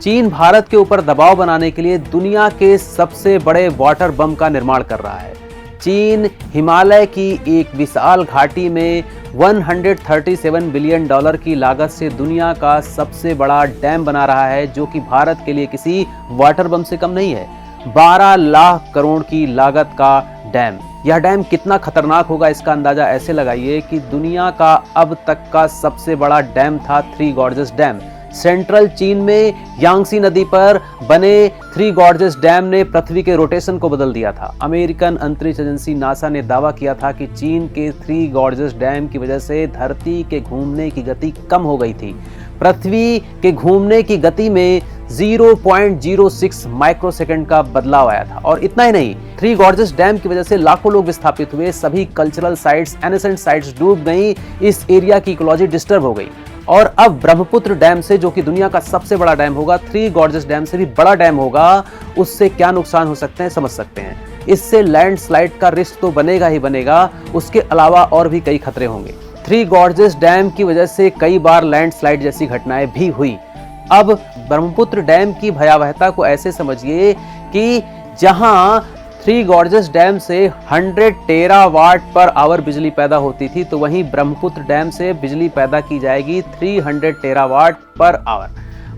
चीन भारत के ऊपर दबाव बनाने के लिए दुनिया के सबसे बड़े वाटर बम का निर्माण कर रहा है। चीन हिमालय की एक विशाल घाटी में 137 बिलियन डॉलर की लागत से दुनिया का सबसे बड़ा डैम बना रहा है, जो कि भारत के लिए किसी वाटर बम से कम नहीं है। 12 लाख करोड़ की लागत का डैम। यह डैम कितना खतरनाक होगा इसका अंदाजा ऐसे लगाइए कि दुनिया का अब तक का सबसे बड़ा डैम था थ्री गॉर्जेस डैम। सेंट्रल चीन में यांगसी नदी पर बने थ्री गॉर्जेस डैम ने पृथ्वी के रोटेशन को बदल दिया था। अमेरिकन अंतरिक्ष एजेंसी नासा ने दावा किया था कि चीन के थ्री गॉर्जेस डैम की वजह से धरती के घूमने की गति कम हो गई थी। पृथ्वी के घूमने की गति में 0.06 माइक्रोसेकंड का बदलाव आया था। और इतना ही नहीं, थ्री गॉर्जेस डैम की वजह से लाखों लोग विस्थापित हुए, सभी कल्चरल साइट्स, एनेसेंट साइट्स डूब गई, इस एरिया की इकोलॉजी डिस्टर्ब हो गई। और अब ब्रह्मपुत्र डैम से, जो कि दुनिया का सबसे बड़ा डैम होगा, थ्री गॉर्जेस डैम से भी बड़ा डैम होगा, उससे क्या नुकसान हो सकते हैं समझ सकते हैं। इससे लैंडस्लाइड का रिस्क तो बनेगा ही बनेगा, उसके अलावा और भी कई खतरे होंगे। थ्री गॉर्जेस डैम की वजह से कई बार लैंडस्लाइड जैसी घटनाएं भी हुई। अब ब्रह्मपुत्र डैम की भयावहता को ऐसे समझिए कि जहां थ्री गॉर्जेस डैम से 100 टेरावाट पर आवर बिजली पैदा होती थी, तो वहीं ब्रह्मपुत्र डैम से बिजली पैदा की जाएगी 300 टेरावाट पर आवर।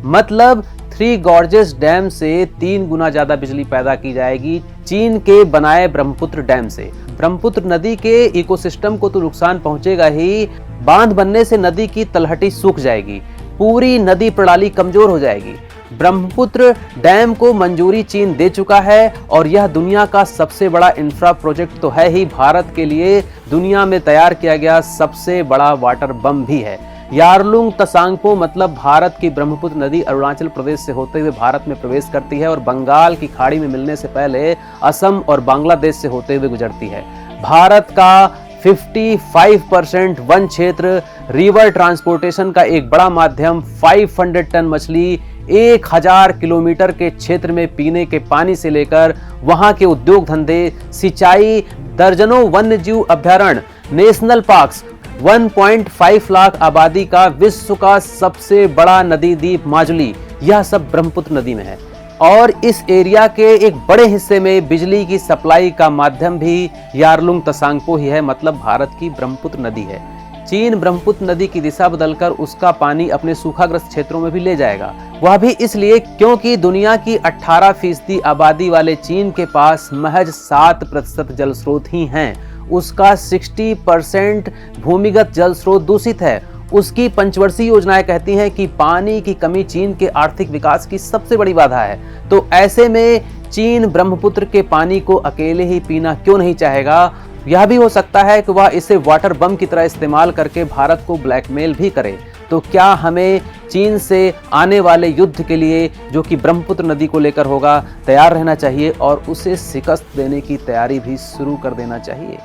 मतलब थ्री गॉर्जेस डैम से 3 गुना ज्यादा बिजली पैदा की जाएगी चीन के बनाए ब्रह्मपुत्र डैम से। ब्रह्मपुत्र नदी के इकोसिस्टम को तो नुकसान पहुंचेगा ही, बांध बनने से नदी की तलहटी सूख जाएगी, पूरी नदी प्रणाली कमजोर हो जाएगी। ब्रह्मपुत्र डैम को मंजूरी चीन दे चुका है और यह दुनिया का सबसे बड़ा इंफ्रा प्रोजेक्ट तो है ही, भारत के लिए दुनिया में तैयार किया गया सबसे बड़ा वाटर बम भी है। यारलुंग तसांगपो मतलब भारत की ब्रह्मपुत्र नदी अरुणाचल प्रदेश से होते हुए भारत में प्रवेश करती है और बंगाल की खाड़ी में मिलने से पहले असम और बांग्लादेश से होते हुए गुजरती है। भारत का 55% वन क्षेत्र, रिवर ट्रांसपोर्टेशन का एक बड़ा माध्यम, 500 टन मछली, 1000 किलोमीटर के क्षेत्र में पीने के पानी से लेकर वहां के उद्योग धंधे, सिंचाई, दर्जनों वन्यजीव अभयारण्य, नेशनल पार्क्स, 1.5 लाख आबादी का विश्व का सबसे बड़ा नदी द्वीप माजुली, यह सब ब्रह्मपुत्र नदी में है। और इस एरिया के एक बड़े हिस्से में बिजली की सप्लाई का माध्यम भी यारलुंग तसांगपो ही है, मतलब भारत की ब्रह्मपुत्र नदी है। चीन ब्रह्मपुत्र नदी की दिशा बदलकर उसका पानी अपने सूखाग्रस्त क्षेत्रों में भी ले जाएगा। वह भी इसलिए क्योंकि दुनिया की 18% आबादी वाले चीन के पास महज 7% जल स्रोत ही हैं। उसका 60% भूमिगत जल स्रोत दूषित है। उसकी पंचवर्षीय योजनाएं कहती हैं कि पानी की कमी चीन के आर्थिक विकास की सबसे बड़ी बाधा है। तो ऐसे में चीन ब्रह्मपुत्र के पानी को अकेले ही पीना क्यों नहीं चाहेगा? यह भी हो सकता है कि वह इसे वाटर बम की तरह इस्तेमाल करके भारत को ब्लैकमेल भी करे। तो क्या हमें चीन से आने वाले युद्ध के लिए, जो कि ब्रह्मपुत्र नदी को लेकर होगा, तैयार रहना चाहिए और उसे शिकस्त देने की तैयारी भी शुरू कर देना चाहिए?